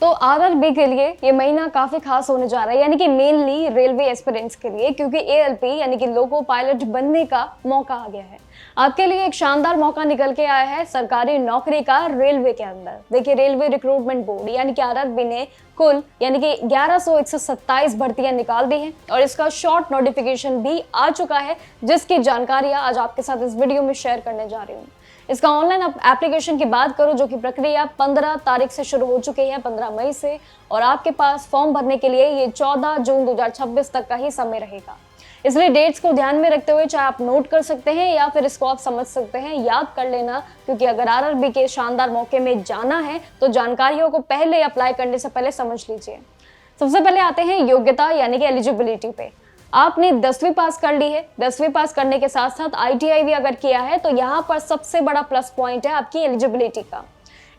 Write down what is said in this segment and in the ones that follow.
तो आरआरबी के लिए ये महीना काफी खास होने जा रहा है, यानी कि मेनली रेलवे एस्पिरेंट्स के लिए, क्योंकि एएलपी यानी कि लोको पायलट बनने का मौका आ गया है। आपके लिए एक शानदार मौका निकल के आया है सरकारी नौकरी का रेलवे के अंदर। देखिए, रेलवे रिक्रूटमेंट बोर्ड यानी कि आरआरबी ने कुल यानी कि 1127 भर्तियां निकाल दी हैं और इसका शॉर्ट नोटिफिकेशन भी आ चुका है, जिसकी जानकारियां आज आपके साथ इस वीडियो में शेयर करने जा रही हूँ। इसका ऑनलाइन एप्लीकेशन की बात करूं, जो कि प्रक्रिया 15 तारीख से शुरू हो चुकी है, 15 मई से, और आपके पास फॉर्म भरने के लिए ये 14 जून 2026 तक का ही समय रहेगा। इसलिए डेट्स को ध्यान में रखते हुए चाहे आप नोट कर सकते हैं या फिर इसको आप समझ सकते हैं, याद कर लेना, क्योंकि अगर आरआरबी के शानदार मौके में जाना है तो जानकारियों को पहले अप्लाई करने से पहले समझ लीजिए। सबसे पहले आते हैं योग्यता यानी कि एलिजिबिलिटी पे। आपने 10वीं पास कर ली है, 10वीं पास करने के साथ साथ आईटीआई भी अगर किया है तो यहाँ पर सबसे बड़ा प्लस पॉइंट है आपकी एलिजिबिलिटी का।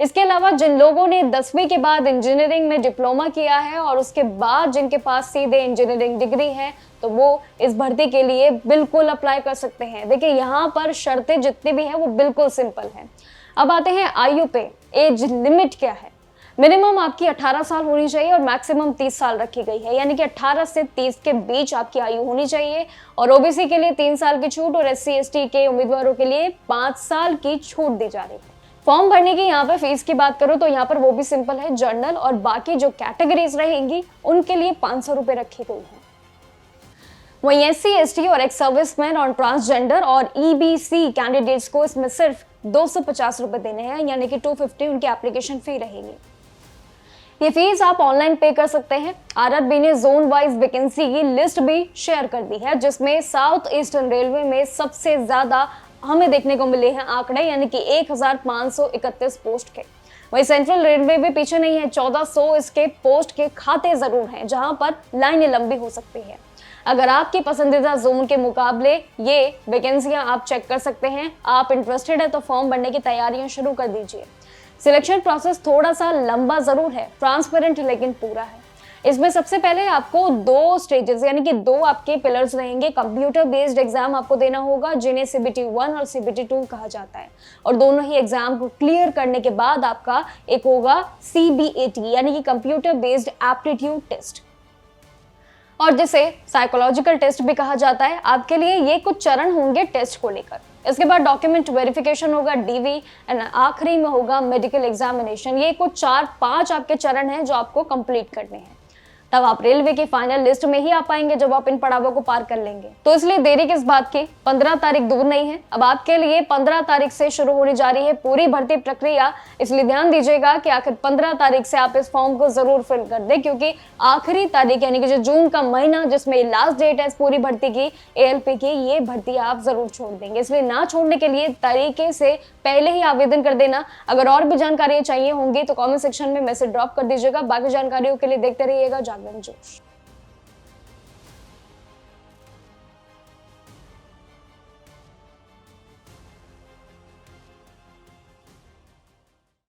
इसके अलावा जिन लोगों ने 10वीं के बाद इंजीनियरिंग में डिप्लोमा किया है और उसके बाद जिनके पास सीधे इंजीनियरिंग डिग्री है, तो वो इस भर्ती के लिए बिल्कुल अप्लाई कर सकते हैं। देखिए, यहाँ पर शर्तें जितनी भी हैं वो बिल्कुल सिंपल है। अब आते हैं आयु पे। एज लिमिट क्या है? मिनिमम आपकी 18 साल होनी चाहिए और मैक्सिमम 30 साल रखी गई है, यानी कि 18 से 30 के बीच आपकी आयु होनी चाहिए। और ओबीसी के लिए 3 साल की छूट और एससी एसटी के उम्मीदवारों के लिए 5 साल की छूट दी जा रही है। फॉर्म भरने की यहाँ पे फीस की बात करूँ तो यहाँ पर वो भी सिंपल है। जर्नल और बाकी जो कैटेगरीज रहेंगी उनके लिए 500 रुपए रखी गई है। वहीं एससी एसटी और एक्स सर्विसमैन और ट्रांसजेंडर और ईबीसी कैंडिडेट्स को इसमें सिर्फ 250 रुपए देने हैं, यानी कि 250 उनकी एप्लीकेशन फी रहेगी। ये फीस आप ऑनलाइन पे कर सकते हैं। आरआरबी ने जोन वाइज वैकेंसी की लिस्ट भी शेयर कर दी है, जिसमें साउथ ईस्टर्न रेलवे में सबसे ज्यादा हमें देखने को मिले हैं आंकड़े, यानी कि 1531 पोस्ट के। वहीं सेंट्रल रेलवे भी पीछे नहीं है, 1400 इसके पोस्ट के खाते जरूर हैं, जहां पर लाइनें लंबी हो सकती है। अगर आपकी पसंदीदा जोन के मुकाबले ये वैकेंसियां आप चेक कर सकते हैं, आप इंटरेस्टेड है तो फॉर्म भरने की तैयारियां शुरू कर दीजिए। सिलेक्शन प्रोसेस थोड़ा सा लंबा जरूर है, ट्रांसपेरेंट लेकिन पूरा है। इसमें सबसे पहले आपको 2 स्टेजेस यानी कि 2 आपके पिलर्स रहेंगे। कंप्यूटर बेस्ड एग्जाम आपको देना होगा, जिन्हें CBT 1 और CBT 2 कहा जाता है, और दोनों ही एग्जाम को क्लियर करने के बाद आपका एक होगा CBAT यानी कि कंप्यूटर बेस्ड एप्टीट्यूड टेस्ट, और जिसे साइकोलॉजिकल टेस्ट भी कहा जाता है। आपके लिए ये कुछ चरण होंगे टेस्ट को लेकर। इसके बाद डॉक्यूमेंट वेरिफिकेशन होगा, DV, एंड आखिरी में होगा मेडिकल एग्जामिनेशन। ये कुछ 4-5 आपके चरण हैं जो आपको कंप्लीट करने हैं। तब आप रेलवे की फाइनल लिस्ट में ही आ पाएंगे जब आप इन पड़ावों को पार कर लेंगे। तो इसलिए देरी किस बात की, 15 तारीख दूर नहीं है। अब आपके लिए 15 तारीख से शुरू होने जा रही है पूरी भर्ती प्रक्रिया, इसलिए ध्यान दीजिएगा कि आखिर 15 तारीख से आप इस फॉर्म को जरूर फिल कर दें, क्योंकि आखिरी तारीख यानी कि जो जून का महीना जिसमें लास्ट डेट है इस पूरी भर्ती की, एएलपी की, ये भर्ती आप जरूर छोड़ देंगे। इसलिए ना छोड़ने के लिए तरीके से पहले ही आवेदन कर देना। अगर और भी जानकारियां चाहिए होंगी तो कॉमेंट सेक्शन में मैसेज ड्रॉप कर दीजिएगा। बाकी जानकारियों के लिए देखते रहिएगा जागरण जोश।